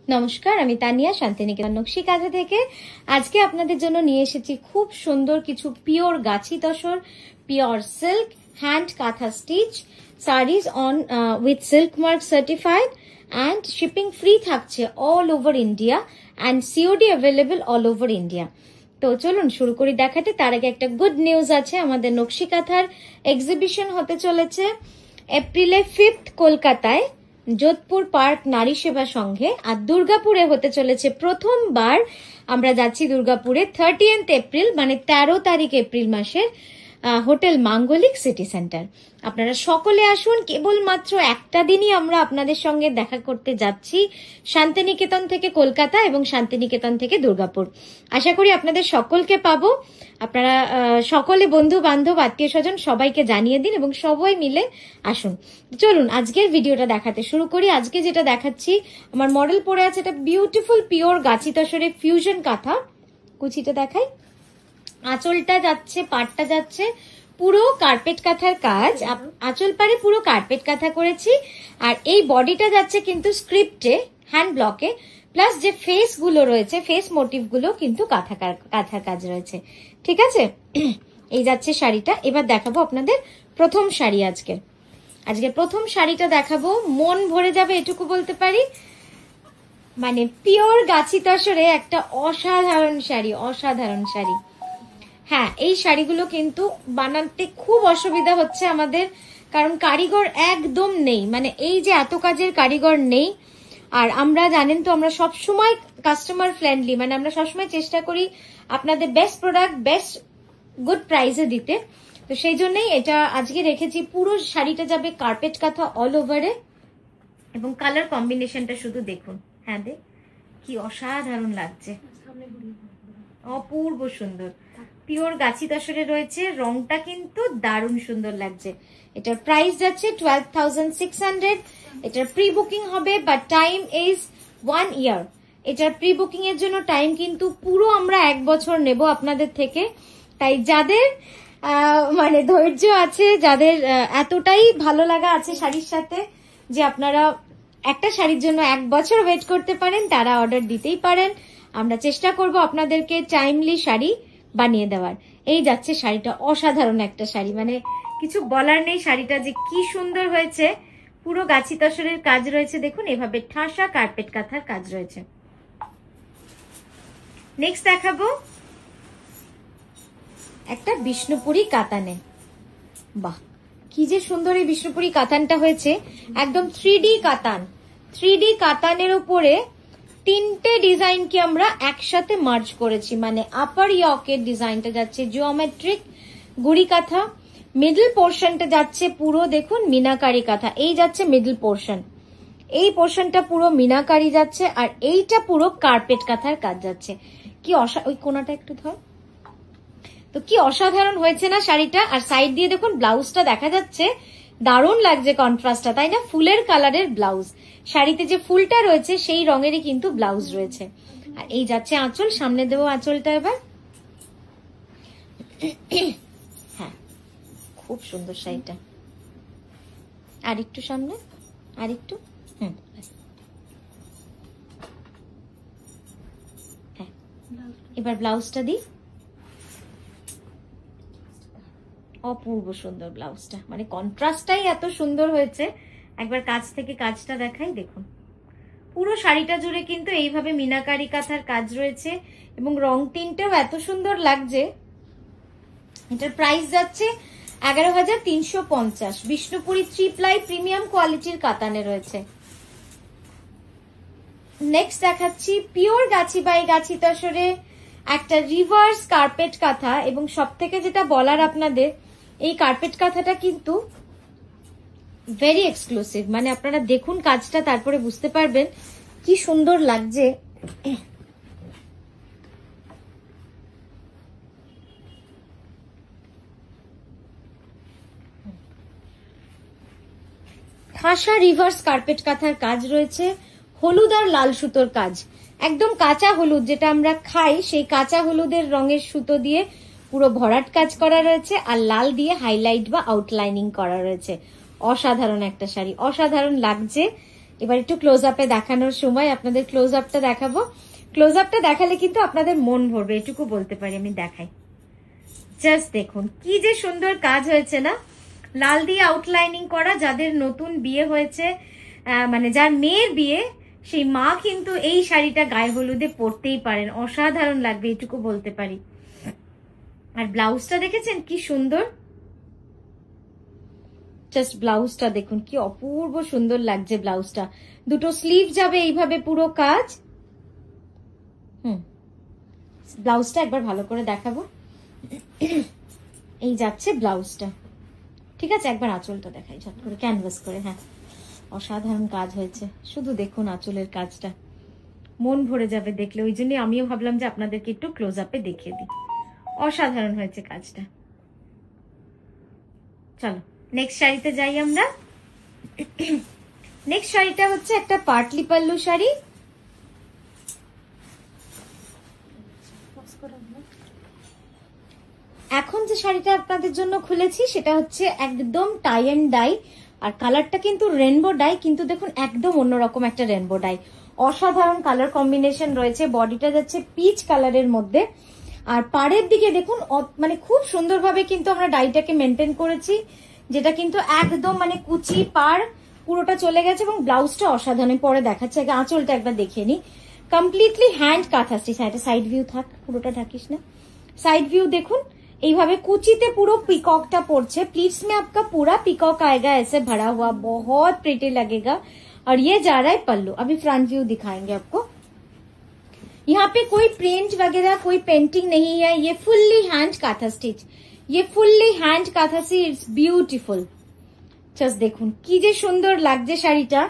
নমস্কার, আমি তানিয়া শান্তিনিকেতন নকশি কাঁথা থেকে। আজকে আপনাদের জন্য নিয়ে এসেছি খুব সুন্দর কিছু pure gachhi tussar, pure silk hand kantha stitch saris on with silk mark certified and shipping free থাকছে all over India and COD available all over India. তো চলুন শুরু করি দেখাতে। তার আগে একটা গুড নিউজ আছে, আমাদের নকশি কাঁথার এক্সিবিশন হতে চলেছে এপ্রিলে 5th কলকাতায় যোধপুর পার্ক নারী সেবা সংঘে, আর দুর্গাপুরে হতে চলেছে প্রথমবার। আমরা যাচ্ছি দুর্গাপুরে 30th এপ্রিল, মানে 13 তারিখ এপ্রিল মাসের হোটেল মাঙ্গলিক সিটি সেন্টার। আপনারা সকলে আসুন, কেবলমাত্র একটা দিনই আমরা আপনাদের সঙ্গে দেখা করতে যাচ্ছি, শান্তিনিকেতন থেকে কলকাতা এবং শান্তিনিকেতন থেকে দুর্গাপুর। আশা করি আপনাদের সকলকে পাবো। আপনারা সকলে বন্ধু বান্ধব আত্মীয় স্বজন সবাইকে জানিয়ে দিন এবং সবাই মিলে আসুন। চলুন আজকের ভিডিওটা দেখাতে শুরু করি। আজকে যেটা দেখাচ্ছি, আমার মডেল পরে আছে এটা বিউটিফুল পিওর গাছি তসরের ফিউশন কাঁথা। কুচিটা দেখাই, আঁচলটা যাচ্ছে, পাটটা যাচ্ছে পুরো কার্পেট কাঁথার কাজ। আঁচল পারে পুরো কার্পেট কাঁথা করেছি, আর এই বডিটা যাচ্ছে কিন্তু স্ক্রিপ্টে হ্যান্ড ব্লকে, প্লাস যে ফেস গুলো রয়েছে, ফেস মোটিভ গুলো কিন্তু কাঁথার কাজ রয়েছে। ঠিক আছে, এই যাচ্ছে শাড়িটা। এবার দেখাবো আপনাদের প্রথম শাড়ি। আজকে প্রথম শাড়িটা দেখাবো, মন ভরে যাবে এটুকু বলতে পারি। মানে পিওর গাছি তসরে একটা অসাধারণ শাড়ি। হ্যাঁ, এই শাড়িগুলো কিন্তু বানাতে খুব অসুবিধা হচ্ছে আমাদের, কারণ কারিগর একদম নেই। মানে এই যে এত কাজের কারিগর নেই। আর আমরা জানেন তো, আমরা সবসময় কাস্টমার ফ্রেন্ডলি, মানে আমরা সবসময় চেষ্টা করি আপনাদের বেস্ট প্রোডাক্ট বেস্ট গুড প্রাইসে দিতে। তো সেই জন্যই এটা আজকে রেখেছি। পুরো শাড়িটা যাবে কার্পেট কাঁথা অল ওভারে, এবং কালার কম্বিনেশনটা শুধু দেখুন। হ্যাঁ দেখ, কি অসাধারণ লাগছে, অপূর্ব সুন্দর। পিওর গাছি তসরে রয়েছে, রংটা কিন্তু দারুণ সুন্দর লাগছে। এটার প্রাইস যাচ্ছে 12,600। এটার প্রি বুকিং হবে, বাট টাইম ইজ 1 year। এটার প্রি বুকিং এর জন্য টাইম কিন্তু পুরো আমরা 1 বছর নেব আপনাদের থেকে। তাই যাদের মানে ধৈর্য আছে, যাদের এতটাই ভালো লাগা আছে শাড়ির সাথে যে আপনারা একটা শাড়ির জন্য 1 বছর ওয়েট করতে পারেন, তারা অর্ডার দিতেই পারেন। আমরা চেষ্টা করব আপনাদেরকে টাইমলি শাড়ি বানিয়ে দেওয়ার। এই যাচ্ছে শাড়িটা, অসাধারণ একটা শাড়ি, মানে কিছু বলার নেই। শাড়িটা যে কি সুন্দর হয়েছে, পুরো গাছি তসরের কাজ রয়েছে দেখুন, এভাবে ঠাসা কার্পেট কাঁথার কাজ রয়েছে। নেক্সট দেখাবো একটা বিষ্ণুপুরি কাতানে। বাহ, কি যে সুন্দর এই বিষ্ণুপুরি কাতানটা হয়েছে, একদম 3D কাতান। 3D কাতানের উপরে 3টে ডিজাইনকে আমরা একসাথে মার্জ করেছি। মানে আপার ইয়কের ডিজাইনটা যাচ্ছে জিওমেট্রিক গুড়ি কাঁথা, মিডল পোর্শনটা যাচ্ছে পুরো দেখুন মিনাকারি কাঁথা। এই যাচ্ছে মিডল পোর্শন, এই পোর্শনটা পুরো মিনাকারি যাচ্ছে, আর এইটা পুরো কার্পেট কাঁথার কাজ যাচ্ছে। কি ওই কোনাটা একটু ধর, তো কি অসাধারণ হয়েছে না শাড়িটা। আর সাইড দিয়ে দেখুন ব্লাউজটা দেখা যাচ্ছে, দারুণ লাগছে কন্ট্রাস্টটা, তাই না? ফুলের কালারের ব্লাউজ, শাড়িতে যে ফুলটা রয়েছে সেই রঙেরই কিন্তু ব্লাউজ রয়েছে। আর এই যাচ্ছে আঁচল, সামনে দেবো আঁচলটা এবার। হ্যাঁ, খুব সুন্দর শাড়িটা। আর একটু সামনে, আর একটু। হ্যাঁ, এবার ব্লাউজটা দিই। অপূর্ব সুন্দর ব্লাউজটা, মানে কন্ট্রাস্টটাই এত সুন্দর হয়েছে। একবার কাছ থেকে কাজটা দেখাই, দেখুন পুরো শাড়িটা জুড়ে কিন্তু এইভাবে মিনাকারি কাঁথার কাজ রয়েছে, এবং রং টিনটাও এত সুন্দর লাগছে। এটার প্রাইস যাচ্ছে 11,350। বিষ্ণুপুরি 3 প্লাই প্রিমিয়াম কোয়ালিটির কাতানে রয়েছে। নেক্সট দেখাচ্ছি পিওর গাছি বাই গাছি তসরে একটা রিভার্স কার্পেট কাঁথা। এবং সব থেকে যেটা বলার আপনাদের, এই কার্পেট কাঁথাটা কিন্তু ভেরি এক্সক্লুসিভ। মানে আপনারা দেখুন কাজটা, তারপরে বুঝতে পারবেন কি সুন্দর লাগছে। ঠাসা রিভার্স কার্পেট কাঁথার কাজ রয়েছে, হলুদ আর লাল সুতোর কাজ, একদম কাঁচা হলুদ যেটা আমরা খাই, সেই কাঁচা হলুদের রঙের সুতো দিয়ে পুরো ভরাট কাজ করা রয়েছে, আর লাল দিয়ে হাইলাইট বা আউটলাইনিং করা রয়েছে। অসাধারণ একটা শাড়ি, অসাধারণ লাগছে। এবার একটু ক্লোজ আপে দেখানোর সময় আপনাদের ক্লোজ আপটা দেখাবো। ক্লোজ আপটা দেখালে কিন্তু আপনাদের মন ভরবে, এটুকু বলতে পারি। আমি দেখাই, জাস্ট দেখুন কি যে সুন্দর কাজ হয়েছে না, লাল দিয়ে আউটলাইনিং করা। যাদের নতুন বিয়ে হয়েছে, মানে যার মেয়ের বিয়ে, সেই মা কিন্তু এই শাড়িটা গায়ে হলুদে পরতেই পারেন, অসাধারণ লাগবে, এটুকু বলতে পারি। আর ব্লাউজটা দেখেছেন কি সুন্দর, জাস্ট ব্লাউজটা দেখুন কি অপূর্ব সুন্দর লাগছে ব্লাউজটা। দুটো স্লিভ যাবে এইভাবে পুরো কাজ। ব্লাউজটা একবার ভালো করে দেখাবো। এই যাচ্ছে ব্লাউজটা, ঠিক আছে। একবার আঁচলটা দেখাই ঝট করে, ক্যানভাস করে। হ্যাঁ, অসাধারণ কাজ হয়েছে, শুধু দেখুন আঁচলের কাজটা, মন ভরে যাবে দেখলে। ওই জন্যই আমিও ভাবলাম যে আপনাদেরকে একটু ক্লোজ আপে দেখিয়ে দিই। অসাধারণ হয়েছে কাজটা। চলো নেক্সট শাড়িতে যাই আমরা। নেক্সট শাড়িটা হচ্ছে একটা পাটলি পাল্লু শাড়ি। এখন যে শাড়িটা আপনাদের জন্য খুলেছি সেটা হচ্ছে একদম টাই এন্ড ডাই, আর কালারটা কিন্তু রেনবো ডাই, কিন্তু দেখুন একদম অন্যরকম একটা রেনবো ডাই। অসাধারণ কালার কম্বিনেশন রয়েছে। বডিটা যাচ্ছে পিচ কালারের মধ্যে, আর পাড়ের দিকে দেখুন মানে খুব সুন্দরভাবে কিন্তু আমরা ডাইটাকে মেনটেন করেছি, যেটা কিন্তু একদম মানে কুচি পাড় পুরোটা চলে গেছে। এবং ব্লাউজটা অসাধারণ, পরে দেখাচ্ছে। আগে আঁচলটা একবার দেখে নি। Completely hand kantha stitch. এটা সাইড ভিউ থাক, পুরোটা ঢাকিস না। साइड व्यू देखुन এইভাবে কুচিতে পুরো পিককটা পড়ছে। प्लीट्स में आपका पूरा पिकॉक आएगा ऐसे भरा हुआ, बहुत प्रिटी लगेगा। और ये जा रहा है पल्लू। अभी फ्रंट व्यू दिखाएंगे आपको। यहाँ पे कोई प्रिंट वगैरह कोई पेंटिंग नहीं है, ये फुल्ली हैंड काथा स्टिच, ये fully hand kantha stitch. It's beautiful. Just দেখুন কি যে সুন্দর লাগছে শাড়িটা।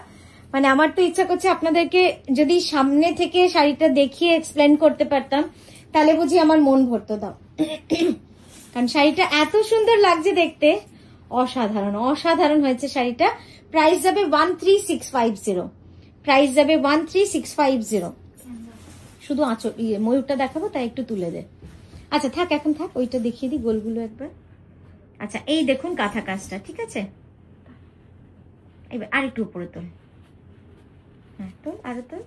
মানে আমার তো ইচ্ছা করছে আপনাদেরকে যদি সামনে থেকে শাড়িটা দেখিয়ে এক্সপ্লেন করতে পারতাম, তাহলে বুঝি আমার মন ভরতো। দাও, কারণ শাড়িটা এত সুন্দর লাগছে দেখতে, অসাধারণ অসাধারণ হয়েছে শাড়িটা। প্রাইস যাবে 13650, প্রাইস যাবে 13650। শুধু আঁচল ময়ূরটা দেখাবো, তাই একটু তুলে দে। আচ্ছা থাক, এখন থাক, ওইটা দেখিয়ে দিই গোলগুলো একবার। আচ্ছা এই দেখুন কাঁথা কাজটা, ঠিক আছে। এবার আর একটু উপরে তোল, হ্যাঁ তোল, আরো তোল।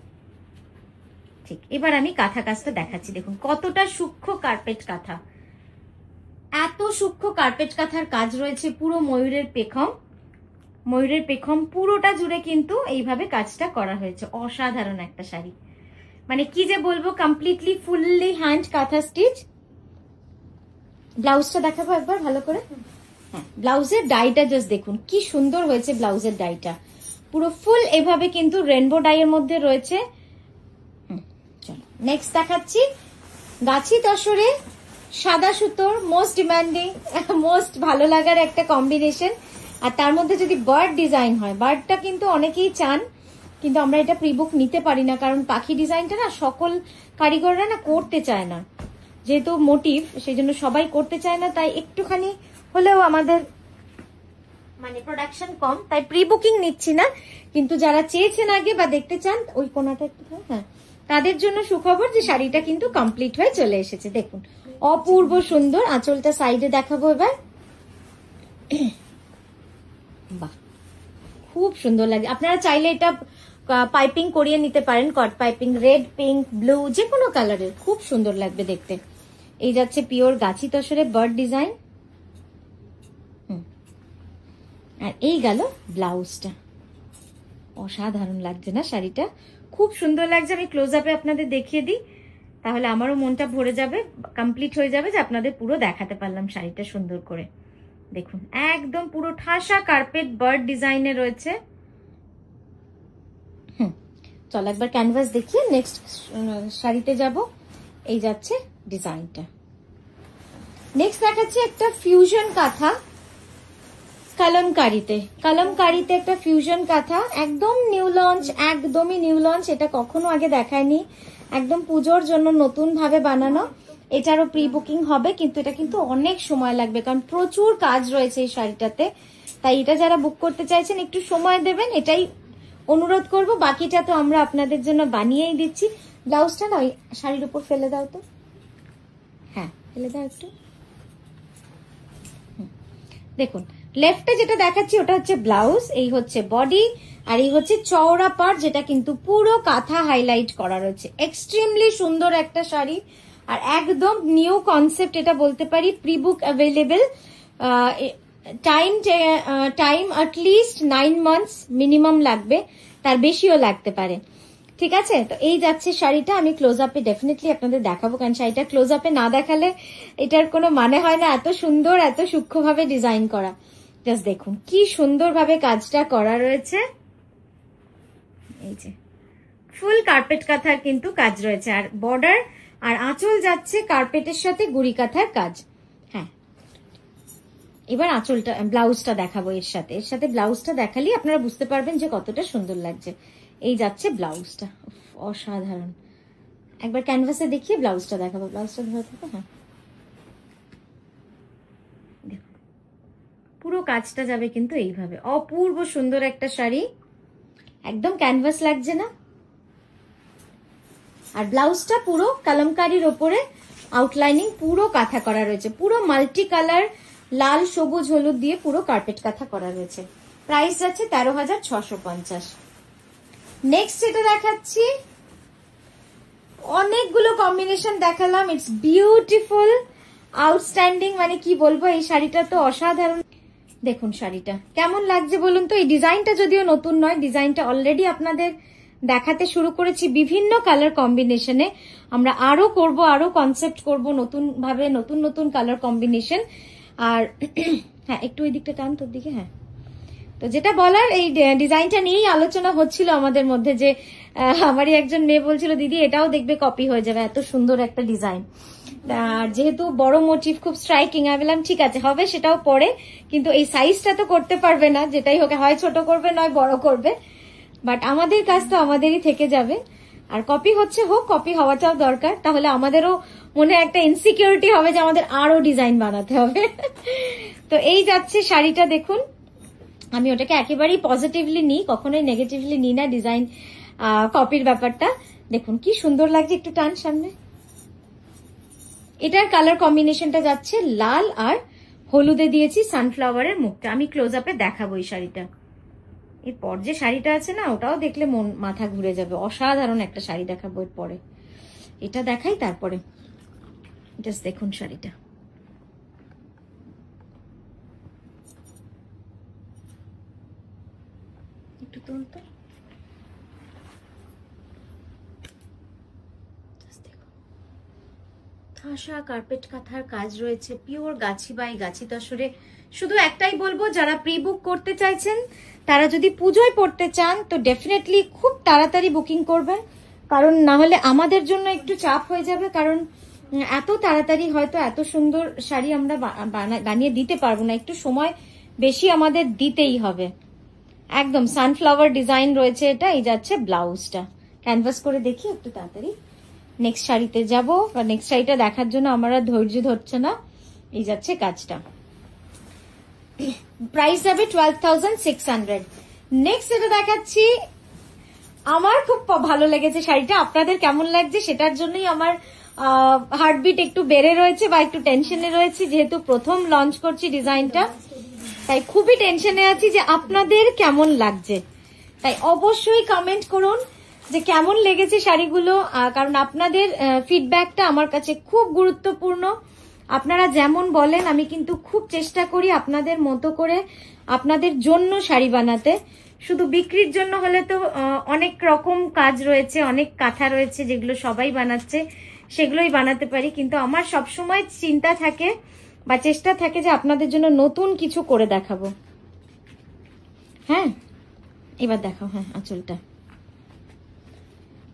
ঠিক, এবার আমি কাঁথা কাজটা দেখাচ্ছি। দেখুন কতটা সূক্ষ্ম কার্পেট কাঁথা, এত সূক্ষ্ম কার্পেট কাঁথার কাজ রয়েছে। পুরো ময়ূরের পেখম, ময়ূরের পেখম পুরোটা জুড়ে কিন্তু এইভাবে কাজটা করা হয়েছে। অসাধারণ একটা শাড়ি, মানে কি যে বলবো, completely fully hand kantha stitch. ব্লাউজটা দেখাবো একবার ভালো করে। হ্যাঁ, ব্লাউজের ডাইটা জাস্ট দেখুন কি সুন্দর হয়েছে। ব্লাউজের ডাইটা পুরো ফুল এভাবে কিন্তু রেনবো ডাইয়ের মধ্যে রয়েছে। চলো নেক্সট দেখাচ্ছি। গাছি তসরে সাদা সুতোর মোস্ট ডিমান্ডিং, মোস্ট ভালো লাগার একটা কম্বিনেশন। আর তার মধ্যে যদি বার্ড ডিজাইন হয়, বার্ডটা কিন্তু অনেকেই চান, কিন্তু আমরা এটা প্রিবুক নিতে পারি না, কারণ পাখি ডিজাইনটা না সকল কারিগররা না করতে চায় না, যেহেতু মোটিভ, সেই জন্য সবাই করতে চায় না। তাই একটুখানি হলেও আমাদের মানে প্রোডাকশন কম, তাই প্রি বুকিং নিচ্ছি না। কিন্তু যারা চেয়েছেন আগে বা দেখতে চান, ওই কোনাটা একটু, হ্যাঁ, তাদের জন্য সুখবর যে শাড়িটা কিন্তু কমপ্লিট হয়ে চলে এসেছে। দেখুন অপূর্ব সুন্দর। আঁচলটা সাইডে দেখাবো এবার। বাহ, খুব সুন্দর লাগে। আপনারা চাইলে এটা পাইপিং করিয়ে নিতে পারেন, কট পাইপিং, রেড, পিঙ্ক, ব্লু, যে কোনো কালারের, খুব সুন্দর লাগবে দেখতে। এই যাচ্ছে পিওর গাছি তসরে বার্ড ডিজাইন। আর এই গেল ব্লাউজটা। অসাধারণ লাগছে না শাড়িটা, খুব সুন্দর লাগছে। আমি ক্লোজ আপে আপনাদের দেখিয়ে দিই, তাহলে আমারও মনটা ভরে যাবে, কমপ্লিট হয়ে যাবে যে আপনাদের পুরো দেখাতে পারলাম শাড়িটা সুন্দর করে। দেখুন একদম পুরো ঠাসা কার্পেট বার্ড ডিজাইনে রয়েছে। চল একবার ক্যানভাস দেখিয়ে নেক্সট শাড়িতে যাব। এই যাচ্ছে ডিজাইনটা। নেক্সট দেখাচ্ছি একটা ফিউশন কাঁথা কলমকারিতে। কলমকারিতে একটা ফিউশন কাঁথা, একদম নিউ লঞ্চ, একদমই নিউ লঞ্চ। এটা কখনো আগে দেখায়নি, একদম পুজোর জন্য নতুন ভাবে বানানো। এটারও প্রি বুকিং হবে, কিন্তু এটা কিন্তু অনেক সময় লাগবে, কারণ প্রচুর কাজ রয়েছে এই শাড়িটাতে। তাই এটা যারা বুক করতে চাইছেন একটু সময় দেবেন, এটাই অনুরোধ করব। বাকিটা তো আমরা আপনাদের জন্য বানিয়েই দিচ্ছি। ব্লাউজটা না ওই শাড়ির উপর ফেলে দাও তো, হ্যাঁ ফেলে দাও একটু। দেখুন লেফটে যেটা দেখাচ্ছি ওটা হচ্ছে ব্লাউজ, এই হচ্ছে বডি, আর এই হচ্ছে চওড়া পাড় যেটা কিন্তু পুরো কাঁথা হাইলাইট করা রয়েছে। এক্সট্রিমলি সুন্দর একটা শাড়ি আর একদম নিউ কনসেপ্ট এটা বলতে পারি। Pre book available, time at least 9 months minimum লাগবে, তার বেশিও লাগতে পারে। ঠিক আছে, তো এই যাচ্ছে শাড়িটা। আমি ক্লোজ আপে ডেফিনেটলি আপনাদের দেখাবো, কারণ শাড়িটা ক্লোজ আপে না দেখালে এটার কোনো মানে হয় না। এত সুন্দর, এত সূক্ষ্মভাবে ডিজাইন করা। জাস্ট দেখুন কি সুন্দরভাবে কাজটা করা রয়েছে। এই যে ফুল কার্পেট কাঁথার কিন্তু কাজ রয়েছে, আর বর্ডার আর আঁচল যাচ্ছে কার্পেটের সাথে গুড়ি কাঁথার কাজ। হ্যাঁ, এবার আঁচলটা, ব্লাউজটা দেখাবো এর সাথে ব্লাউজটা দেখালেই আপনারা বুঝতে পারবেন যে কতটা সুন্দর লাগছে। এই যাচ্ছে ব্লাউজটা, অসাধারণ। একবার ক্যানভাসে দেখিয়ে ব্লাউজটা দেখাবো। ব্লাউজটা ধরে থাকো। হ্যাঁ, দেখুন পুরো কাজটা যাবে কিন্তু এইভাবে। অপূর্ব সুন্দর একটা শাড়ি, একদম ক্যানভাস লাগছে না? আর ব্লাউজটা পুরো কালামকারীর ওপরে আউটলাইনিং পুরো কাঁথা করা রয়েছে, পুরো মাল্টি কালার লাল সবুজ হলুদ দিয়ে পুরো কার্পেট কাঁথা করা রয়েছে। প্রাইস যাচ্ছে 13,650। নেক্সট যেটা দেখাচ্ছি, অনেকগুলো কম্বিনেশন দেখালাম। ইটস বিউটিফুল, আউটস্ট্যান্ডিং, মানে কি বলবো, এই শাড়িটা তো অসাধারণ। দেখুন শাড়িটা কেমন লাগছে বলুন তো। এই ডিজাইনটা যদিও নতুন নয়, ডিজাইনটা অলরেডি আপনাদের দেখাতে শুরু করেছি বিভিন্ন কালার কম্বিনেশনে। আমরা আরো করব, আরো কনসেপ্ট করব নতুন ভাবে, নতুন নতুন কালার কম্বিনেশন। আর হ্যাঁ, একটু ওই দিকটা টান তোর দিকে। হ্যাঁ, তো যেটা বলার, এই ডিজাইনটা নিয়েই আলোচনা হচ্ছিল আমাদের মধ্যে, যে আমারই একজন মেয়ে বলছিল দিদি এটাও দেখবে কপি হয়ে যাবে, এত সুন্দর একটা ডিজাইন। আর যেহেতু বড় মোটিভ, খুব স্ট্রাইকিং, আমি বললাম ঠিক আছে হবে, সেটাও পরে, কিন্তু এই সাইজটা তো করতে পারবে না, যেটাই হোক, হয় ছোট করবে নয় বড় করবে, বাট আমাদের কাজ তো আমাদেরই থেকে যাবে। আর কপি হচ্ছে হোক, কপি হওয়াটাও দরকার, তাহলে আমাদেরও মনে একটা ইনসিকিউরিটি হবে যে আমাদের আরো ডিজাইন বানাতে হবে। তো এই যাচ্ছে শাড়িটা দেখুন। আমি ওটাকে একেবারেই পজিটিভলি নিই, কখনোই নেগেটিভলি নিই না ডিজাইন কপির ব্যাপারটা। দেখুন কি সুন্দর লাগছে, একটু টান সামনে। এটার কালার কম্বিনেশনটা যাচ্ছে লাল আর হলুদে দিয়েছি সানফ্লাওয়ারের মুখটা। আমি ক্লোজ আপে দেখাবো এই শাড়িটা। এরপর যে শাড়িটা আছে না, ওটাও দেখলে মন মাথা ঘুরে যাবে। অসাধারণ একটা শাড়ি দেখাবো এরপরে, এটা দেখাই তারপরে। জাস্ট দেখুন শাড়িটা, একটু তুলতো। আশা কার্পেট কাঁথার কাজ রয়েছে, পিওর গাছি বাই গাছি তসরে। শুধু একটাই বলবো, যারা প্রি বুক করতে চাইছেন, তারা যদি পুজোয় পড়তে চান তো ডেফিনেটলি খুব তাড়াতাড়ি বুকিং করবেন, কারণ না হলে আমাদের জন্য একটু চাপ হয়ে যাবে। কারণ এত তাড়াতাড়ি হয়তো এত সুন্দর শাড়ি আমরা বানিয়ে দিতে পারবো না, একটু সময় বেশি আমাদের দিতেই হবে। একদম সানফ্লাওয়ার ডিজাইন রয়েছে এটা। এই যাচ্ছে ব্লাউজটা, ক্যানভাস করে দেখি একটু তাড়াতাড়ি। নেক্সট শাড়িতে যাব, বা নেক্সট শাড়িটা দেখার জন্য আমার ধৈর্য ধরছে না। এই যাচ্ছে কাজটা, প্রাইস যাবে 12,600। নেক্সট যেটা দেখাচ্ছি, আমার খুব ভালো লেগেছে শাড়িটা। আপনাদের কেমন লাগছে সেটার জন্যই আমার হার্টবিট একটু বেড়ে রয়েছে বা একটু টেনশনে রয়েছে, যেহেতু প্রথম লঞ্চ করছি ডিজাইনটা, তাই খুবই টেনশনে আছি যে আপনাদের কেমন লাগছে। তাই অবশ্যই কমেন্ট করুন যে কেমন লেগেছে শাড়িগুলো, কারণ আপনাদের ফিডব্যাকটা আমার কাছে খুব গুরুত্বপূর্ণ। আপনারা যেমন বলেন, আমি কিন্তু খুব চেষ্টা করি আপনাদের মতো করে আপনাদের জন্য শাড়ি বানাতে। শুধু বিক্রির জন্য হলে তো অনেক রকম কাজ রয়েছে, অনেক কাঁথা রয়েছে যেগুলো সবাই বানাচ্ছে, সেগুলোই বানাতে পারি, কিন্তু আমার সবসময় চিন্তা থাকে বা চেষ্টা থাকে যে আপনাদের জন্য নতুন কিছু করে দেখাবো। হ্যাঁ, এবার দেখাও। হ্যাঁ, আঁচলটা।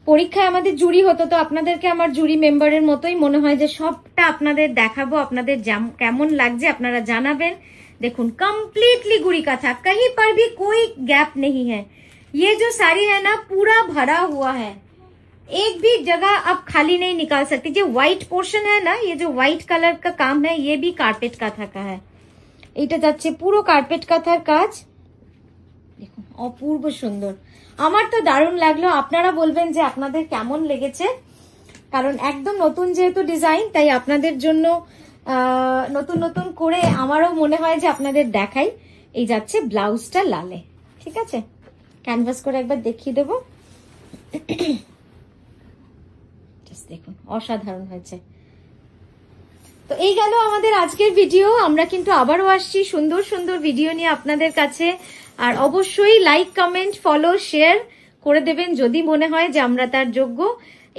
পরীক্ষায় আমাদের জুরি হতো, তো আপনাদেরকে আমার জুরি মেম্বারের মতোই মনে হয় যে সবটা আপনাদের দেখাবো, আপনাদের কেমন লাগছে আপনারা জানাবেন। देखुन कंप्लीटली गुड़ी का था, कहीं पर भी कोई गैप नहीं है। ये जो साड़ी है ना पूरा भरा हुआ है, एक भी जगह आप खाली नहीं निकाल सकती। जो व्हाइट पोर्शन है ना, ये जो व्हाइट कलर का काम है, ये भी कार्पेट काथा का है। এটা যাচ্ছে পুরো কার্পেট কাঁথার কাজ। দেখুন অপূর্ব সুন্দর, আমার তো দারুণ লাগলো। আপনারা বলবেন যে আপনাদের কেমন লেগেছে, কারণ একদম নতুন যেহেতু ডিজাইন, তাই আপনাদের জন্য নতুন নতুন করে আমারও মনে হয় যে আপনাদের দেখাই। এই যাচ্ছে ব্লাউজটা লালে। ঠিক আছে, ক্যানভাস করে একবার দেখিয়ে দেবো। দেখুন অসাধারণ হয়েছে। তো এই গেল আমাদের আজকের ভিডিও। আমরা কিন্তু আবারও আসছি সুন্দর সুন্দর ভিডিও নিয়ে আপনাদের কাছে। আর অবশ্যই লাইক, কমেন্ট, ফলো, শেয়ার করে দেবেন যদি মনে হয় যে আমরা তার যোগ্য।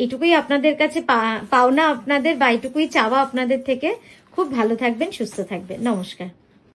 এইটুকুই আপনাদের কাছে পাওনা আপনাদের, বা এইটুকুই চাওয়া আপনাদের থেকে। খুব ভালো থাকবেন, সুস্থ থাকবেন। নমস্কার।